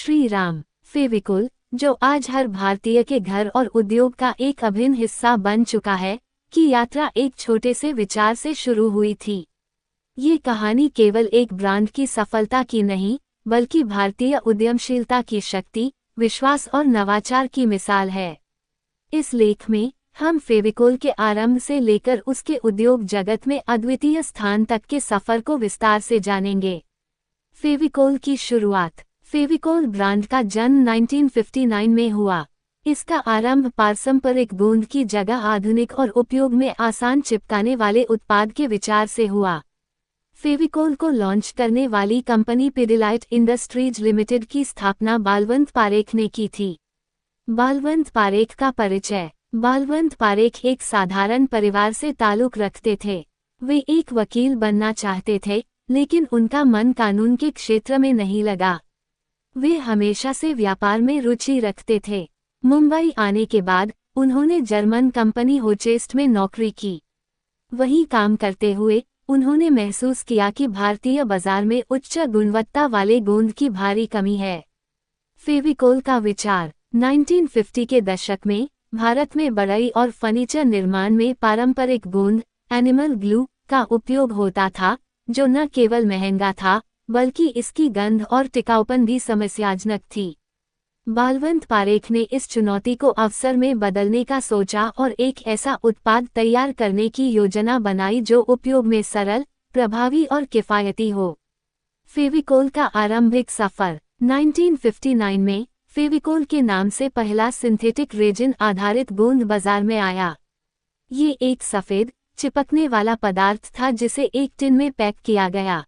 श्री राम। फेविकोल, जो आज हर भारतीय के घर और उद्योग का एक अभिन्न हिस्सा बन चुका है, की यात्रा एक छोटे से विचार से शुरू हुई थी। ये कहानी केवल एक ब्रांड की सफलता की नहीं, बल्कि भारतीय उद्यमशीलता की शक्ति, विश्वास और नवाचार की मिसाल है। इस लेख में हम फेविकोल के आरंभ से लेकर उसके उद्योग जगत में अद्वितीय स्थान तक के सफर को विस्तार से जानेंगे। फेविकोल की शुरुआत। फेविकोल ब्रांड का जन्म 1959 में हुआ। इसका आरंभ पारंपरिक गोंद की जगह आधुनिक और उपयोग में आसान चिपकाने वाले उत्पाद के विचार से हुआ। फेविकोल को लॉन्च करने वाली कंपनी पिडिलाइट इंडस्ट्रीज लिमिटेड की स्थापना बालवंत पारेख ने की थी। बालवंत पारेख का परिचय। बालवंत पारेख एक साधारण परिवार से ताल्लुक रखते थे। वे एक वकील बनना चाहते थे, लेकिन उनका मन कानून के क्षेत्र में नहीं लगा। वे हमेशा से व्यापार में रुचि रखते थे। मुंबई आने के बाद उन्होंने जर्मन कंपनी होचेस्ट में नौकरी की। वहीं काम करते हुए उन्होंने महसूस किया कि भारतीय बाजार में उच्च गुणवत्ता वाले गोंद की भारी कमी है। फेविकोल का विचार। 1950 के दशक में भारत में बढ़ई और फर्नीचर निर्माण में पारंपरिक गोंद, एनिमल ग्लू, का उपयोग होता था, जो न केवल महंगा था, बल्कि इसकी गंध और टिकाऊपन भी समस्याजनक थी। बालवंत पारेख ने इस चुनौती को अवसर में बदलने का सोचा और एक ऐसा उत्पाद तैयार करने की योजना बनाई जो उपयोग में सरल, प्रभावी और किफायती हो। फेविकोल का आरंभिक सफर। 1959 में फेविकोल के नाम से पहला सिंथेटिक रेजिन आधारित गोंद बाजार में आया। ये एक सफेद, चिपकने वाला पदार्थ था जिसे एक टिन में पैक किया गया।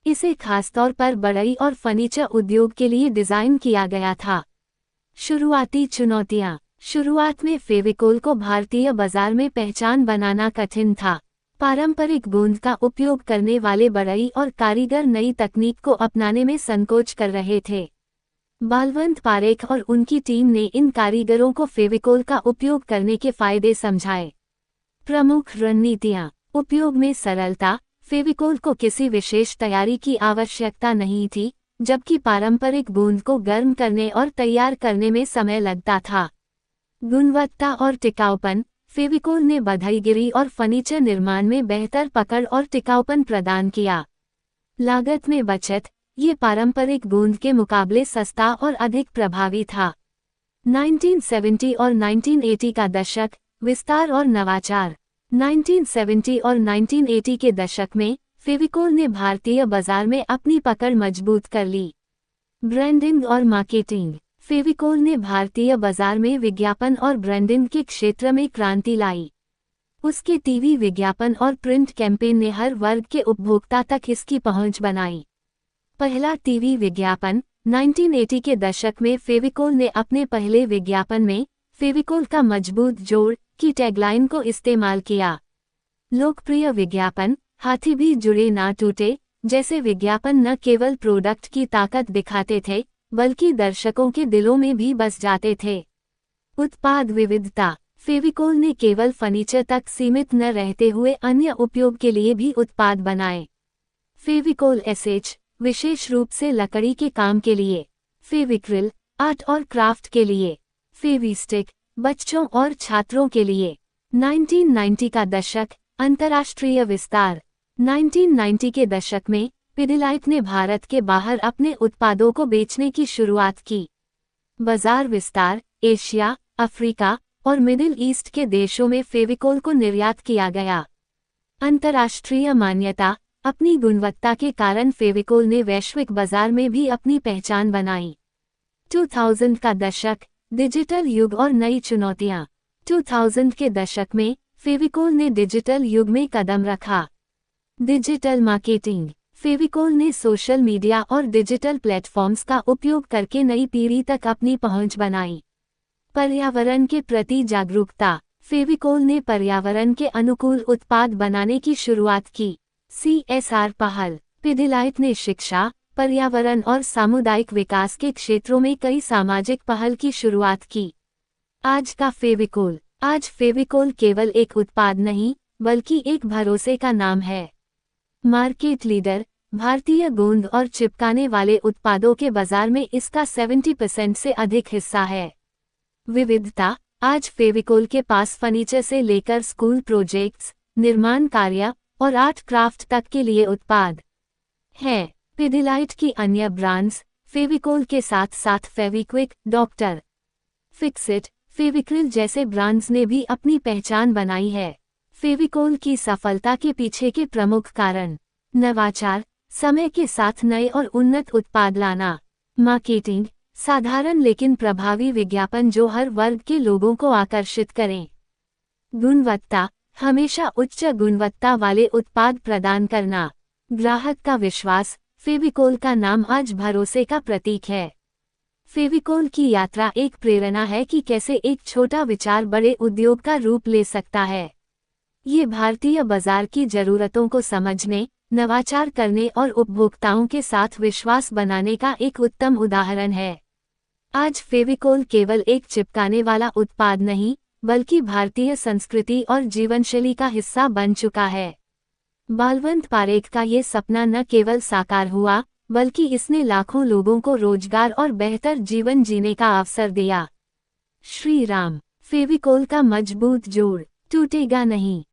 इसे खासतौर पर बढ़ई और फर्नीचर उद्योग के लिए डिजाइन किया गया था। शुरुआती चुनौतियां। शुरुआत में फेविकोल को भारतीय बाजार में पहचान बनाना कठिन था। पारंपरिक गोंद का उपयोग करने वाले बढ़ई और कारीगर नई तकनीक को अपनाने में संकोच कर रहे थे। बालवंत पारेख और उनकी टीम ने इन कारीगरों को फेविकोल का उपयोग करने के फायदे समझाए। प्रमुख रणनीतियां। उपयोग में सरलता। फेविकोल को किसी विशेष तैयारी की आवश्यकता नहीं थी, जबकि पारंपरिक गोंद को गर्म करने और तैयार करने में समय लगता था। गुणवत्ता और टिकाऊपन। फेविकोल ने बढ़ईगिरी और फर्नीचर निर्माण में बेहतर पकड़ और टिकाऊपन प्रदान किया। लागत में बचत। ये पारंपरिक गोंद के मुकाबले सस्ता और अधिक प्रभावी था। 1970 और 1980 का दशक। विस्तार और नवाचार। 1970 और 1980 के दशक में फेविकोल ने भारतीय बाजार में अपनी पकड़ मजबूत कर ली। ब्रांडिंग और मार्केटिंग। फेविकोल ने भारतीय बाजार में विज्ञापन और ब्रांडिंग के क्षेत्र में क्रांति लाई। उसके टीवी विज्ञापन और प्रिंट कैंपेन ने हर वर्ग के उपभोक्ता तक इसकी पहुंच बनाई। पहला टीवी विज्ञापन। 1980 के दशक में फेविकोल ने अपने पहले विज्ञापन में फेविकोल का मजबूत जोड़ की टैगलाइन को इस्तेमाल किया। लोकप्रिय विज्ञापन। हाथी भी जुड़े ना टूटे जैसे विज्ञापन न केवल प्रोडक्ट की ताकत दिखाते थे, बल्कि दर्शकों के दिलों में भी बस जाते थे। उत्पाद विविधता। फेविकोल ने केवल फर्नीचर तक सीमित न रहते हुए अन्य उपयोग के लिए भी उत्पाद बनाए। फेविकोल एसएच, विशेष रूप से लकड़ी के काम के लिए। फेविक्रिल, आर्ट और क्राफ्ट के लिए। फेविस्टिक, बच्चों और छात्रों के लिए। 1990 का दशक। अंतर्राष्ट्रीय विस्तार। 1990 के दशक में पिडिलाइट ने भारत के बाहर अपने उत्पादों को बेचने की शुरुआत की। बाजार विस्तार। एशिया, अफ्रीका और मिडिल ईस्ट के देशों में फेविकोल को निर्यात किया गया। अंतर्राष्ट्रीय मान्यता। अपनी गुणवत्ता के कारण फेविकोल ने वैश्विक बाजार में भी अपनी पहचान बनाई। 2000 का दशक। डिजिटल युग और नई चुनौतियां। 2000 के दशक में फेविकोल ने डिजिटल युग में कदम रखा। Digital marketing. फेविकोल ने सोशल मीडिया और डिजिटल प्लेटफॉर्म्स का उपयोग करके नई पीढ़ी तक अपनी पहुंच बनाई। पर्यावरण के प्रति जागरूकता। फेविकोल ने पर्यावरण के अनुकूल उत्पाद बनाने की शुरुआत की। CSR पहल। पिडिलाइट ने शिक्षा, पर्यावरण और सामुदायिक विकास के क्षेत्रों में कई सामाजिक पहल की शुरुआत की। आज का फेविकोल। आज फेविकोल केवल एक उत्पाद नहीं, बल्कि एक भरोसे का नाम है। Market leader. भारतीय गोंद और चिपकाने वाले उत्पादों के बाजार में इसका 70% से अधिक हिस्सा है। विविधता। आज फेविकोल के पास फर्नीचर से लेकर स्कूल प्रोजेक्ट्स, निर्माण कार्य और आर्ट क्राफ्ट तक के लिए उत्पाद है। पिडिलाइट की अन्य ब्रांड्स फेविकोल के साथ साथ फेविक्विक, डॉक्टर फिक्सिट, फेविक्रिल जैसे ब्रांड्स ने भी अपनी पहचान बनाई है। फेविकोल की सफलता के पीछे के प्रमुख कारण: नवाचार, समय के साथ नए और उन्नत उत्पाद लाना, मार्केटिंग, साधारण लेकिन प्रभावी विज्ञापन जो हर वर्ग के लोगों को आकर्षित करें, गुणवत्ता, हमेशा उच्च गुणवत्ता वाले उत्पाद प्रदान करना, ग्राहक का विश्वास। फेविकोल का नाम आज भरोसे का प्रतीक है। फेविकोल की यात्रा एक प्रेरणा है कि कैसे एक छोटा विचार बड़े उद्योग का रूप ले सकता है। ये भारतीय बाजार की जरूरतों को समझने, नवाचार करने और उपभोक्ताओं के साथ विश्वास बनाने का एक उत्तम उदाहरण है। आज फेविकोल केवल एक चिपकाने वाला उत्पाद नहीं, बल्कि भारतीय संस्कृति और जीवनशैली का हिस्सा बन चुका है। बालवंत पारेख का ये सपना न केवल साकार हुआ, बल्कि इसने लाखों लोगों को रोजगार और बेहतर जीवन जीने का अवसर दिया। श्री राम। फेविकोल का मजबूत जोड़ टूटेगा नहीं।